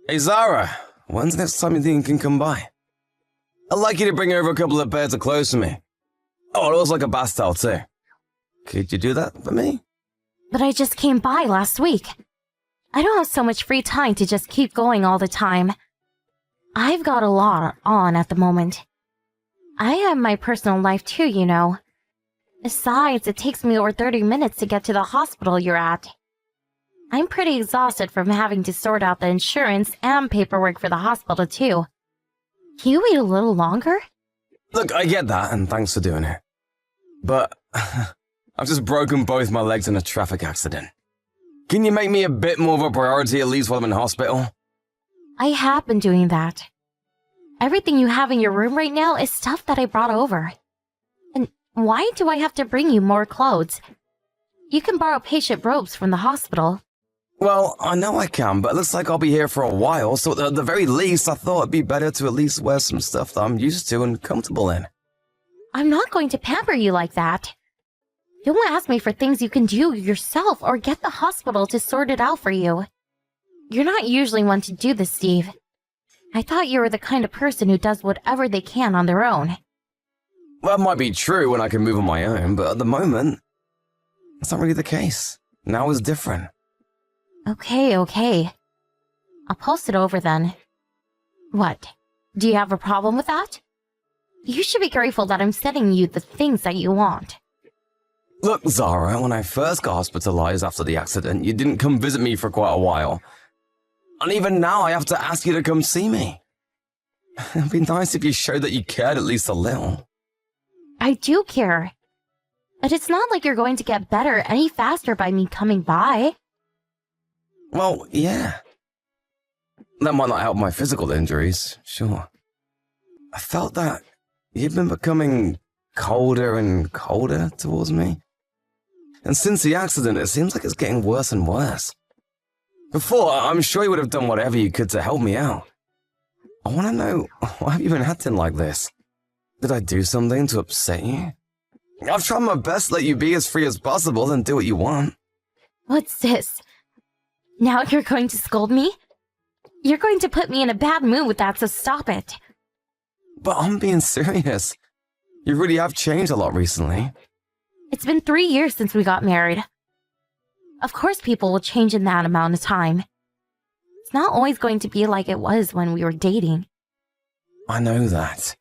Hey Zara, when's the next time you think you can come by? I'd like you to bring over a couple of pairs of clothes for me. Oh, it was like a bath towel too. Could you do that for me? But I just came by last week. I don't have so much free time to just keep going all the time. I've got a lot on at the moment. I have my personal life too, you know. Besides, it takes me over 30 minutes to get to the hospital you're at. I'm pretty exhausted from having to sort out the insurance and paperwork for the hospital too. Can you wait a little longer? Look, I get that, and thanks for doing it. But I've just broken both my legs in a traffic accident. Can you make me a bit more of a priority at least while I'm in hospital? I have been doing that. Everything you have in your room right now is stuff that I brought over. And why do I have to bring you more clothes? You can borrow patient robes from the hospital. Well, I know I can, but it looks like I'll be here for a while, so at the very least I thought it'd be better to at least wear some stuff that I'm used to and comfortable in. I'm not going to pamper you like that. Don't ask me for things you can do yourself or get the hospital to sort it out for you. You're not usually one to do this, Steve. I thought you were the kind of person who does whatever they can on their own. Well, that might be true when I can move on my own, but at the moment, that's not really the case. Now is different. Okay. I'll post it over then. What? Do you have a problem with that? You should be grateful that I'm sending you the things that you want. Look, Zara, when I first got hospitalized after the accident, you didn't come visit me for quite a while. And even now I have to ask you to come see me. It'd be nice if you showed that you cared at least a little. I do care. But it's not like you're going to get better any faster by me coming by. Well, yeah. That might not help my physical injuries, sure. I felt that you've been becoming colder and colder towards me. And since the accident, it seems like it's getting worse and worse. Before, I'm sure you would have done whatever you could to help me out. I want to know, why have you been acting like this? Did I do something to upset you? I've tried my best to let you be as free as possible and do what you want. What's this? Now you're going to scold me? You're going to put me in a bad mood with that, so stop it. But I'm being serious. You really have changed a lot recently. It's been 3 years since we got married. Of course people will change in that amount of time. It's not always going to be like it was when we were dating. I know that.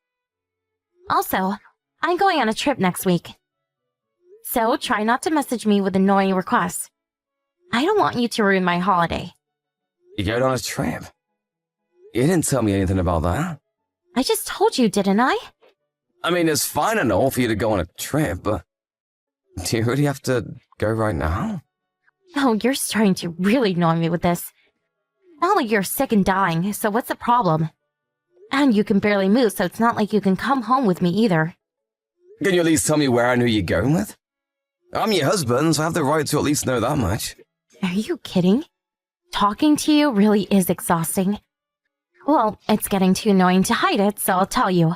Also, I'm going on a trip next week. So try not to message me with annoying requests. I don't want you to ruin my holiday. You going on a trip? You didn't tell me anything about that. I just told you, didn't I? I mean, it's fine and all for you to go on a trip, but do you really have to go right now? Oh, you're starting to really annoy me with this. Not like you're sick and dying, so what's the problem? And you can barely move, so it's not like you can come home with me either. Can you at least tell me where I knew you're going with? I'm your husband, so I have the right to at least know that much. Are you kidding? Talking to you really is exhausting. Well, it's getting too annoying to hide it, so I'll tell you.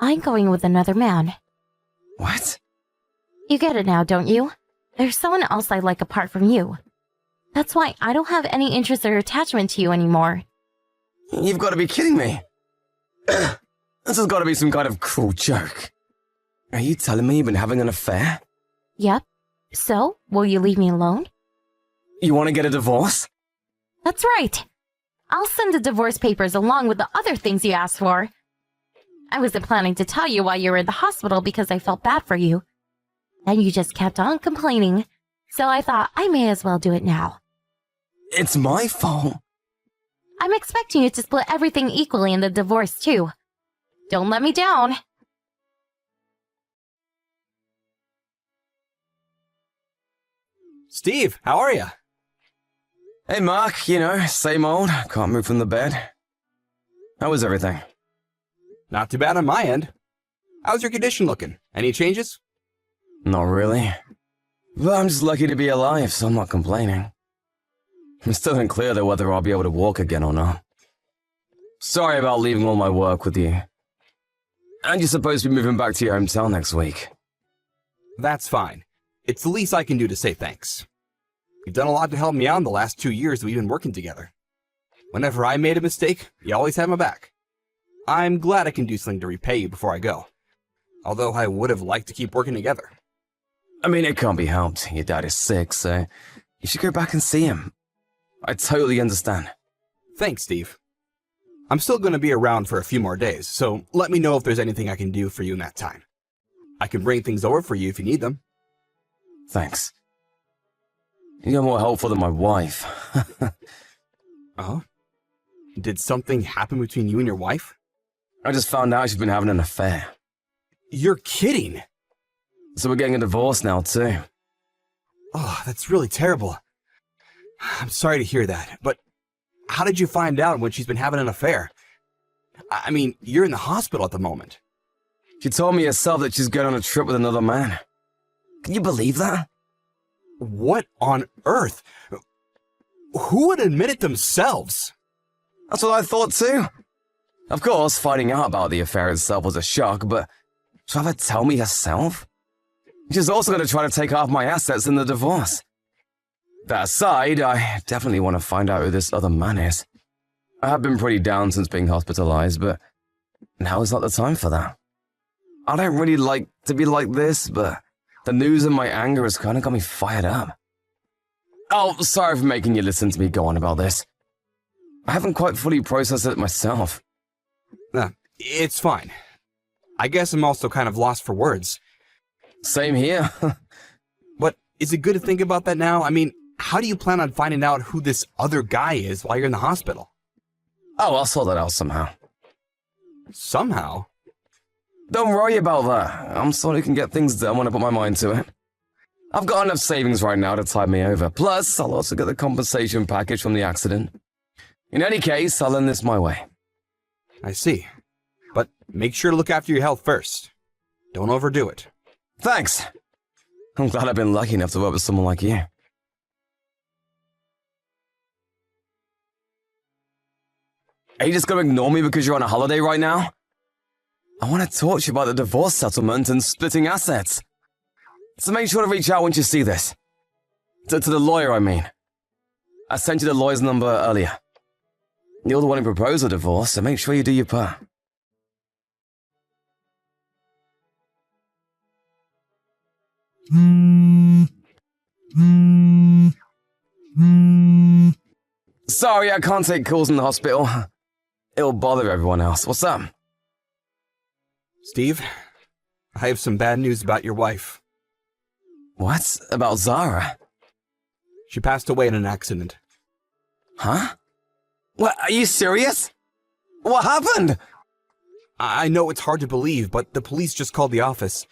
I'm going with another man. What? You get it now, don't you? There's someone else I like apart from you. That's why I don't have any interest or attachment to you anymore. You've got to be kidding me. This has got to be some kind of cruel joke. Are you telling me you've been having an affair? Yep. So, will you leave me alone? You want to get a divorce? That's right. I'll send the divorce papers along with the other things you asked for. I wasn't planning to tell you while you were in the hospital because I felt bad for you. Then you just kept on complaining, so I thought I may as well do it now. It's my fault. I'm expecting you to split everything equally in the divorce too. Don't let me down. Steve, how are you? Hey, Mark, you know, same old. Can't move from the bed. How was everything? Not too bad on my end. How's your condition looking? Any changes? Not really. But I'm just lucky to be alive, so I'm not complaining. It's still unclear though whether I'll be able to walk again or not. Sorry about leaving all my work with you. And you're supposed to be moving back to your hometown next week. That's fine. It's the least I can do to say thanks. You've done a lot to help me out in the last 2 years that we've been working together. Whenever I made a mistake, you always had my back. I'm glad I can do something to repay you before I go. Although I would have liked to keep working together. I mean, it can't be helped. Your dad is sick, so you should go back and see him. I totally understand. Thanks, Steve. I'm still going to be around for a few more days, so let me know if there's anything I can do for you in that time. I can bring things over for you if you need them. Thanks. You're more helpful than my wife. Oh? Did something happen between you and your wife? I just found out she's been having an affair. You're kidding! So we're getting a divorce now, too. Oh, that's really terrible. I'm sorry to hear that, but how did you find out when she's been having an affair? I mean, you're in the hospital at the moment. She told me herself that she's going on a trip with another man. Can you believe that? What on earth? Who would admit it themselves? That's what I thought too. Of course, finding out about the affair itself was a shock, but she'll have her tell me herself? She's also going to try to take half my assets in the divorce. That aside, I definitely want to find out who this other man is. I have been pretty down since being hospitalized, but now is not the time for that. I don't really like to be like this, but the news and my anger has kind of got me fired up. Oh, sorry for making you listen to me go on about this. I haven't quite fully processed it myself. It's fine. I guess I'm also kind of lost for words. Same here. But is it good to think about that now? I mean, how do you plan on finding out who this other guy is while you're in the hospital? Oh, I'll sort that out somehow. Somehow? Don't worry about that. I'm sure I can get things done when I put my mind to it. I've got enough savings right now to tide me over. Plus, I'll also get the compensation package from the accident. In any case, I'll end this my way. I see. But make sure to look after your health first. Don't overdo it. Thanks. I'm glad I've been lucky enough to work with someone like you. Are you just going to ignore me because you're on a holiday right now? I want to talk to you about the divorce settlement and splitting assets. So make sure to reach out once you see this. To the lawyer, I mean. I sent you the lawyer's number earlier. You're the one who proposed the divorce, so make sure you do your part. Sorry, I can't take calls in the hospital. It'll bother everyone else. What's up? Steve, I have some bad news about your wife. What? About Zara? She passed away in an accident. Huh? What, are you serious? What happened? I know it's hard to believe, but the police just called the office.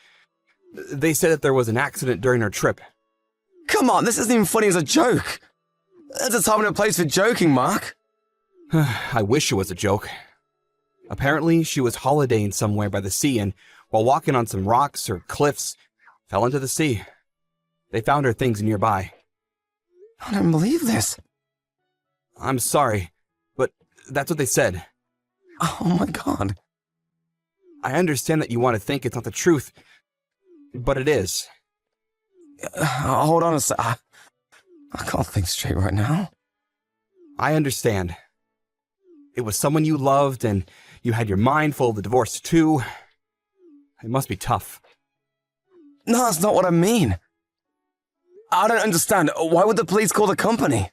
They said that there was an accident during her trip. Come on, this isn't even funny as a joke. There's a time and a place for joking, Mark. I wish it was a joke. Apparently, she was holidaying somewhere by the sea and, while walking on some rocks or cliffs, fell into the sea. They found her things nearby. I don't believe this. I'm sorry, but that's what they said. Oh my god. I understand that you want to think it's not the truth, but it is. Hold on a sec. I can't think straight right now. I understand. It was someone you loved, and you had your mind full of the divorce too. It must be tough. No, that's not what I mean. I don't understand. Why would the police call the company?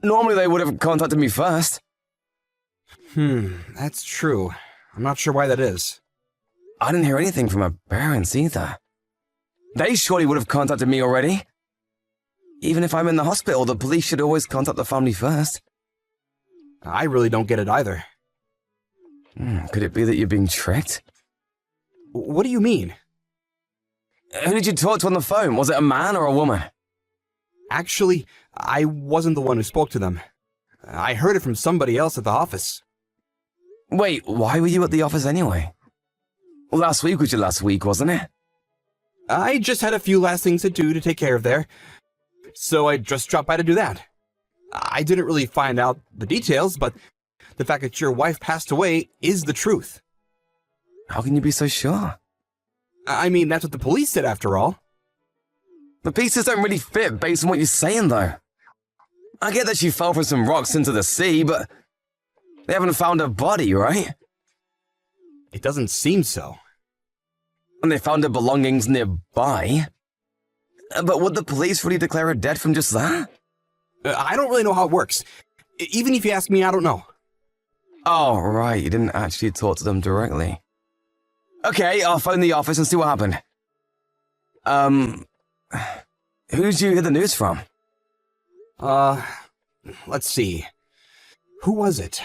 Normally they would have contacted me first. That's true. I'm not sure why that is. I didn't hear anything from her parents either. They surely would have contacted me already. Even if I'm in the hospital, the police should always contact the family first. I really don't get it either. Could it be that you're being tricked? What do you mean? Who did you talk to on the phone? Was it a man or a woman? Actually, I wasn't the one who spoke to them. I heard it from somebody else at the office. Wait, why were you at the office anyway? Well, last week was your last week, wasn't it? I just had a few last things to do to take care of there, so I just dropped by to do that. I didn't really find out the details, but the fact that your wife passed away is the truth. How can you be so sure? I mean, that's what the police said after all. The pieces don't really fit based on what you're saying, though. I get that she fell from some rocks into the sea, but they haven't found her body, right? It doesn't seem so. And they found her belongings nearby. But would the police really declare her dead from just that? I don't really know how it works. Even if you ask me, I don't know. Oh, right, you didn't actually talk to them directly. Okay, I'll phone the office and see what happened. Who did you hear the news from? Let's see. Who was it?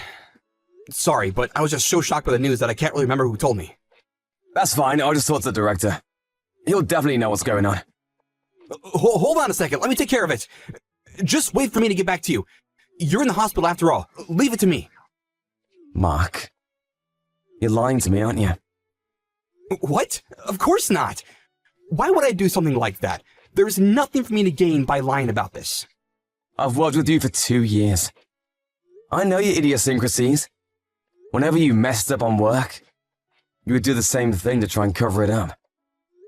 Sorry, but I was just so shocked by the news that I can't really remember who told me. That's fine, I'll just talk to the director. He'll definitely know what's going on. Hold on a second, let me take care of it. Just wait for me to get back to you. You're in the hospital after all. Leave it to me. Mark, you're lying to me, aren't you? What? Of course not. Why would I do something like that? There's nothing for me to gain by lying about this. I've worked with you for 2 years. I know your idiosyncrasies. Whenever you messed up on work, you would do the same thing to try and cover it up.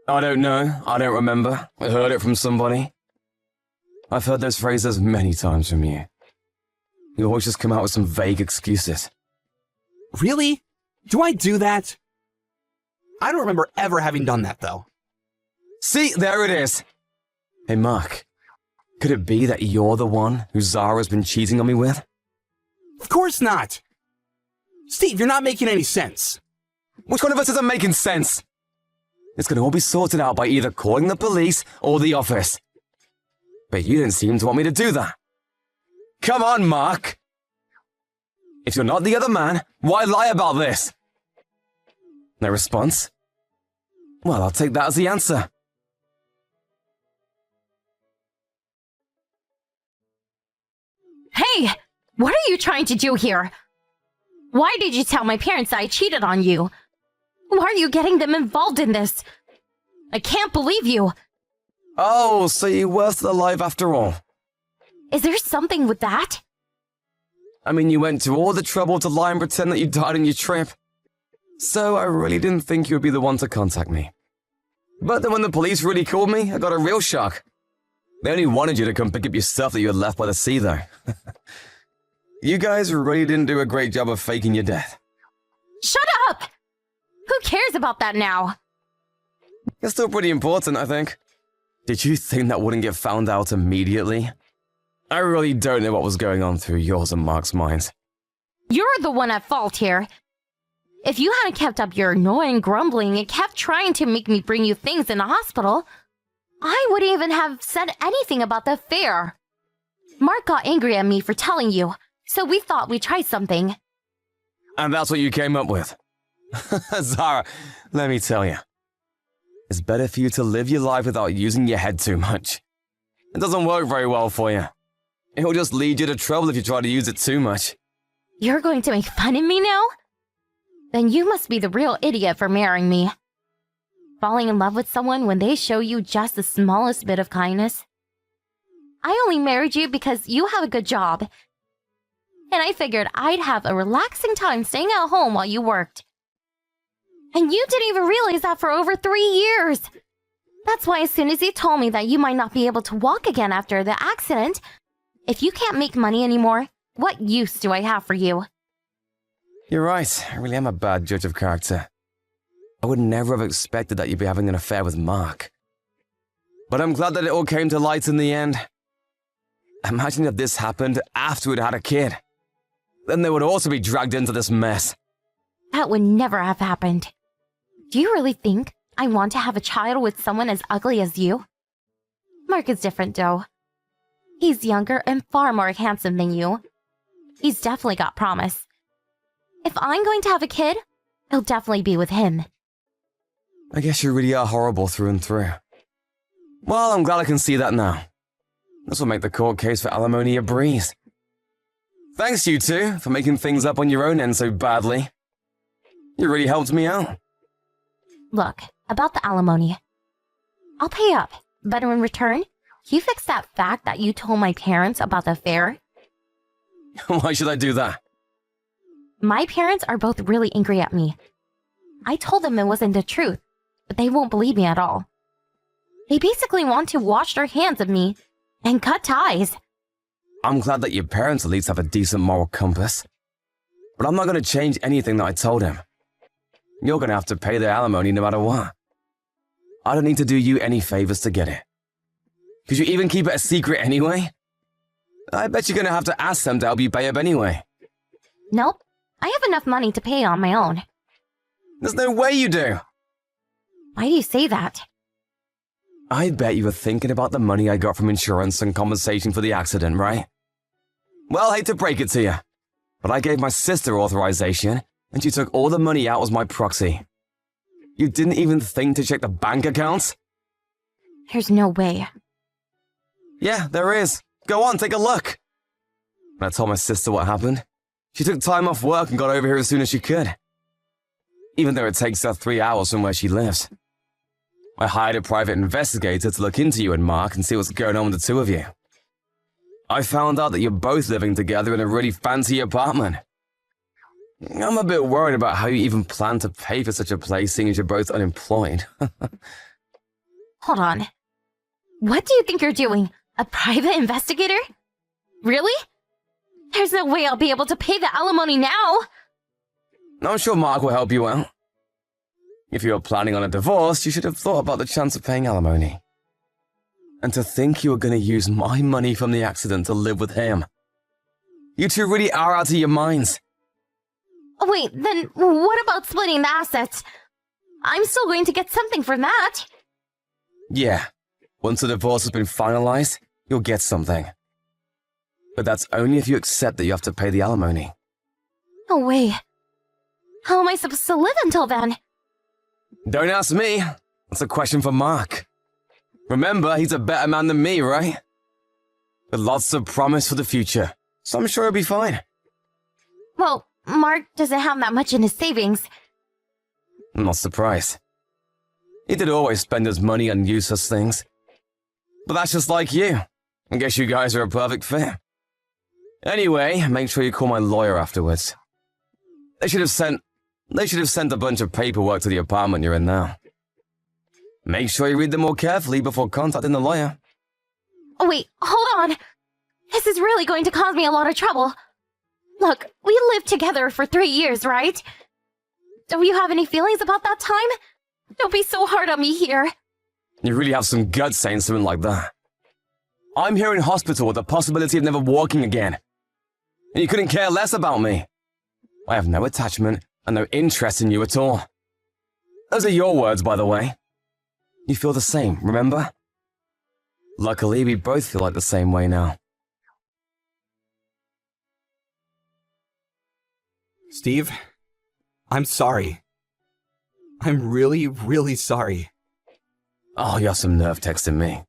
I don't know, I don't remember. I heard it from somebody. I've heard those phrases many times from you. You always just come out with some vague excuses. Really? Do I do that? I don't remember ever having done that, though. See, there it is. Hey, Mark, could it be that you're the one who Zara's been cheating on me with? Of course not. Steve, you're not making any sense. Which one of us isn't making sense? It's gonna all be sorted out by either calling the police or the office. But you didn't seem to want me to do that. Come on, Mark. If you're not the other man, why lie about this? No response? Well, I'll take that as the answer. Hey! What are you trying to do here? Why did you tell my parents that I cheated on you? Why are you getting them involved in this? I can't believe you. Oh, so you were still alive after all. Is there something with that? I mean, you went to all the trouble to lie and pretend that you died on your trip. So I really didn't think you would be the one to contact me. But then when the police really called me, I got a real shock. They only wanted you to come pick up your stuff that you had left by the sea, though. You guys really didn't do a great job of faking your death. Shut up! Who cares about that now? It's still pretty important, I think. Did you think that wouldn't get found out immediately? I really don't know what was going on through yours and Mark's minds. You're the one at fault here. If you hadn't kept up your annoying grumbling and kept trying to make me bring you things in the hospital, I wouldn't even have said anything about the affair. Mark got angry at me for telling you, so we thought we'd try something. And that's what you came up with. Zara, let me tell you. It's better for you to live your life without using your head too much. It doesn't work very well for you. It'll just lead you to trouble if you try to use it too much. You're going to make fun of me now? Then you must be the real idiot for marrying me. Falling in love with someone when they show you just the smallest bit of kindness. I only married you because you have a good job. And I figured I'd have a relaxing time staying at home while you worked. And you didn't even realize that for over 3 years. That's why as soon as you told me that you might not be able to walk again after the accident, if you can't make money anymore, what use do I have for you? You're right, I really am a bad judge of character. I would never have expected that you'd be having an affair with Mark. But I'm glad that it all came to light in the end. Imagine if this happened after we'd had a kid. Then they would also be dragged into this mess. That would never have happened. Do you really think I want to have a child with someone as ugly as you? Mark is different, though. He's younger and far more handsome than you. He's definitely got promise. If I'm going to have a kid, it'll definitely be with him. I guess you really are horrible through and through. Well, I'm glad I can see that now. This will make the court case for alimony a breeze. Thanks, you two, for making things up on your own end so badly. You really helped me out. Look, about the alimony. I'll pay up, but in return, you fix that fact that you told my parents about the affair. Why should I do that? My parents are both really angry at me. I told them it wasn't the truth, but they won't believe me at all. They basically want to wash their hands of me and cut ties. I'm glad that your parents at least have a decent moral compass. But I'm not going to change anything that I told him. You're going to have to pay the alimony no matter what. I don't need to do you any favors to get it. Could you even keep it a secret anyway? I bet you're going to have to ask them to help you pay up anyway. Nope. I have enough money to pay on my own. There's no way you do. Why do you say that? I bet you were thinking about the money I got from insurance and compensation for the accident, right? Well, I hate to break it to you, but I gave my sister authorization, and she took all the money out as my proxy. You didn't even think to check the bank accounts? There's no way. Yeah, there is. Go on, take a look. When I told my sister what happened, she took time off work and got over here as soon as she could. Even though it takes her 3 hours from where she lives. I hired a private investigator to look into you and Mark and see what's going on with the two of you. I found out that you're both living together in a really fancy apartment. I'm a bit worried about how you even plan to pay for such a place, seeing as you're both unemployed. Hold on. What do you think you're doing? A private investigator? Really? There's no way I'll be able to pay the alimony now. I'm sure Mark will help you out. If you were planning on a divorce, you should have thought about the chance of paying alimony. And to think you were going to use my money from the accident to live with him. You two really are out of your minds. Wait, then what about splitting the assets? I'm still going to get something from that. Yeah, once the divorce has been finalized, you'll get something. But that's only if you accept that you have to pay the alimony. No way. How am I supposed to live until then? Don't ask me. That's a question for Mark. Remember, he's a better man than me, right? With lots of promise for the future, so I'm sure he'll be fine. Well, Mark doesn't have that much in his savings. I'm not surprised. He did always spend his money on useless things. But that's just like you. I guess you guys are a perfect fit. Anyway, make sure you call my lawyer afterwards. They should have sent a bunch of paperwork to the apartment you're in now. Make sure you read them more carefully before contacting the lawyer. Wait, hold on. This is really going to cause me a lot of trouble. Look, we lived together for 3 years, right? Don't you have any feelings about that time? Don't be so hard on me here. You really have some guts saying something like that. I'm here in hospital with the possibility of never walking again. And you couldn't care less about me. I have no attachment and no interest in you at all. Those are your words, by the way. You feel the same, remember? Luckily, we both feel like the same way now. Steve, I'm sorry. I'm really, really sorry. Oh, you have some nerve texting me.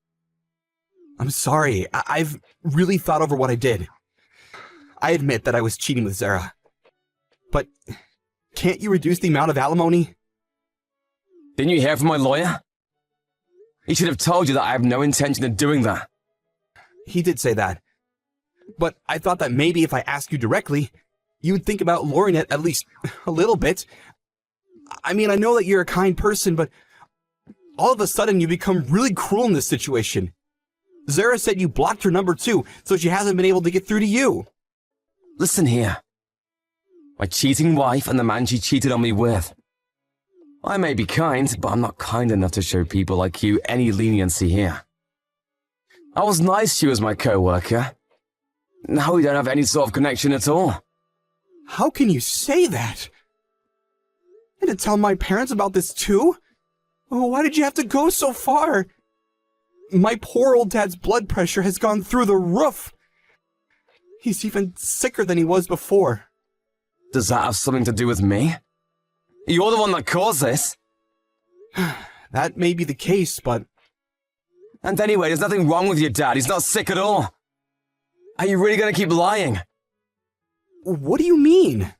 I'm sorry. I've really thought over what I did. I admit that I was cheating with Zara. But can't you reduce the amount of alimony? Didn't you hear from my lawyer? He should have told you that I have no intention of doing that. He did say that. But I thought that maybe if I asked you directly, you would think about lowering it at least a little bit. I mean, I know that you're a kind person, but all of a sudden you become really cruel in this situation. Zara said you blocked her number too, so she hasn't been able to get through to you. Listen here. My cheating wife and the man she cheated on me with. I may be kind, but I'm not kind enough to show people like you any leniency here. I was nice to you as my co-worker. Now we don't have any sort of connection at all. How can you say that? I had to tell my parents about this too? Oh, why did you have to go so far? My poor old dad's blood pressure has gone through the roof. He's even sicker than he was before. Does that have something to do with me? You're the one that caused this. That may be the case, but... And anyway, there's nothing wrong with your dad. He's not sick at all. Are you really going to keep lying? What do you mean?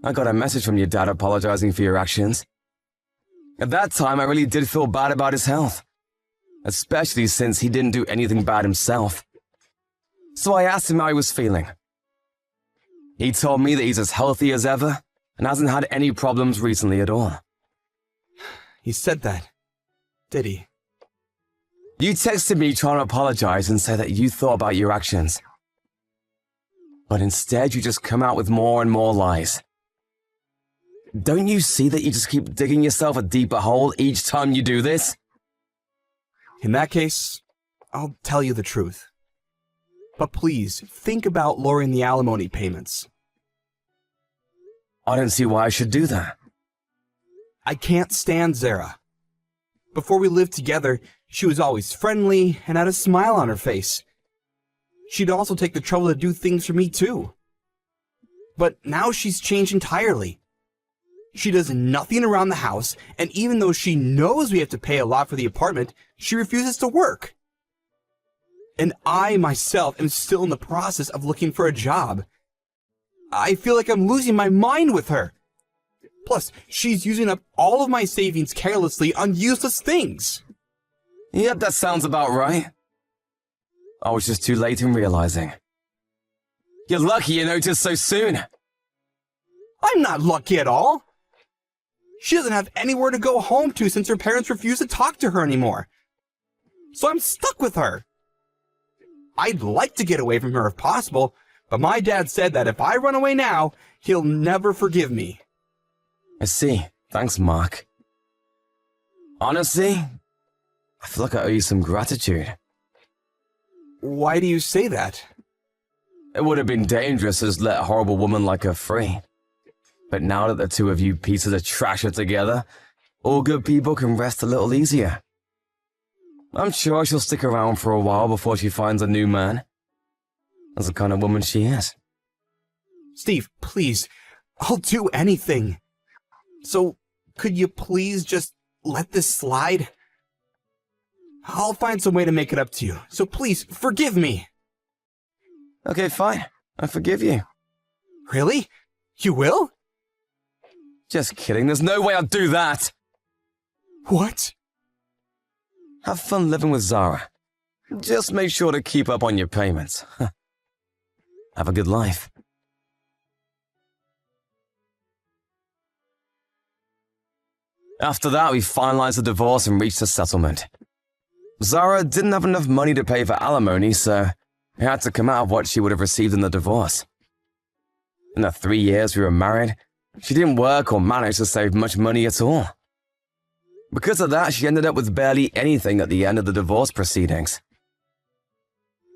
I got a message from your dad apologizing for your actions. At that time, I really did feel bad about his health. Especially since he didn't do anything bad himself. So I asked him how he was feeling. He told me that he's as healthy as ever and hasn't had any problems recently at all. He said that, did he? You texted me trying to apologize and say that you thought about your actions. But instead you just come out with more and more lies. Don't you see that you just keep digging yourself a deeper hole each time you do this? In that case, I'll tell you the truth. But please, think about lowering the alimony payments. I don't see why I should do that. I can't stand Zara. Before we lived together, she was always friendly and had a smile on her face. She'd also take the trouble to do things for me too. But now she's changed entirely. She does nothing around the house, and even though she knows we have to pay a lot for the apartment, she refuses to work. And I myself am still in the process of looking for a job. I feel like I'm losing my mind with her. Plus, she's using up all of my savings carelessly on useless things. Yep, that sounds about right. I was just too late in realizing. You're lucky you noticed so soon. I'm not lucky at all. She doesn't have anywhere to go home to since her parents refuse to talk to her anymore. So I'm stuck with her. I'd like to get away from her if possible, but my dad said that if I run away now, he'll never forgive me. I see. Thanks, Mark. Honestly, I feel like I owe you some gratitude. Why do you say that? It would have been dangerous to just let a horrible woman like her free. But now that the two of you pieces of trash are together, all good people can rest a little easier. I'm sure she'll stick around for a while before she finds a new man. That's the kind of woman she is. Steve, please, I'll do anything. So, could you please just let this slide? I'll find some way to make it up to you, so please, forgive me. Okay, fine. I forgive you. Really? You will? Just kidding, there's no way I'll do that! What? Have fun living with Zara. Just make sure to keep up on your payments. Have a good life. After that, we finalized the divorce and reached a settlement. Zara didn't have enough money to pay for alimony, so it had to come out of what she would have received in the divorce. In the 3 years we were married, she didn't work or manage to save much money at all. Because of that, she ended up with barely anything at the end of the divorce proceedings.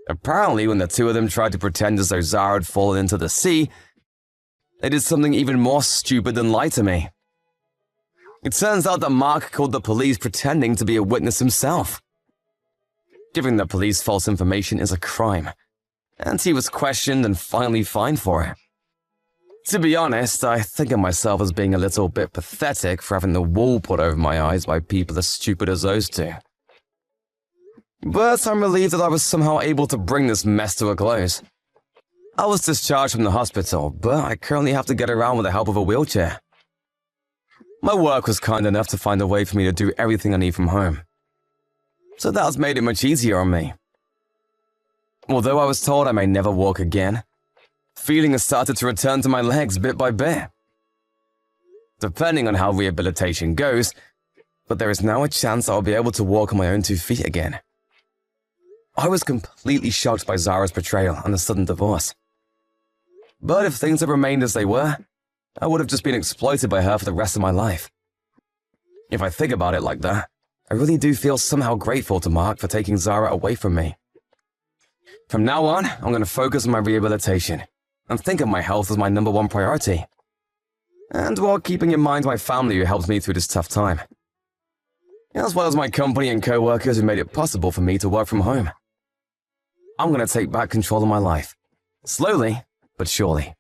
Apparently, when the two of them tried to pretend as though Zara had fallen into the sea, they did something even more stupid than lie to me. It turns out that Mark called the police pretending to be a witness himself. Giving the police false information is a crime, and he was questioned and finally fined for it. To be honest, I think of myself as being a little bit pathetic for having the wool put over my eyes by people as stupid as those two. But I'm relieved that I was somehow able to bring this mess to a close. I was discharged from the hospital, but I currently have to get around with the help of a wheelchair. My work was kind enough to find a way for me to do everything I need from home. So that has made it much easier on me. Although I was told I may never walk again, feeling has started to return to my legs bit by bit. Depending on how rehabilitation goes, but there is now a chance I'll be able to walk on my own 2 feet again. I was completely shocked by Zara's betrayal and the sudden divorce. But if things had remained as they were, I would have just been exploited by her for the rest of my life. If I think about it like that, I really do feel somehow grateful to Mark for taking Zara away from me. From now on, I'm going to focus on my rehabilitation and think of my health as my #1 priority. And while keeping in mind my family who helped me through this tough time. As well as my company and co-workers who made it possible for me to work from home. I'm going to take back control of my life. Slowly, but surely.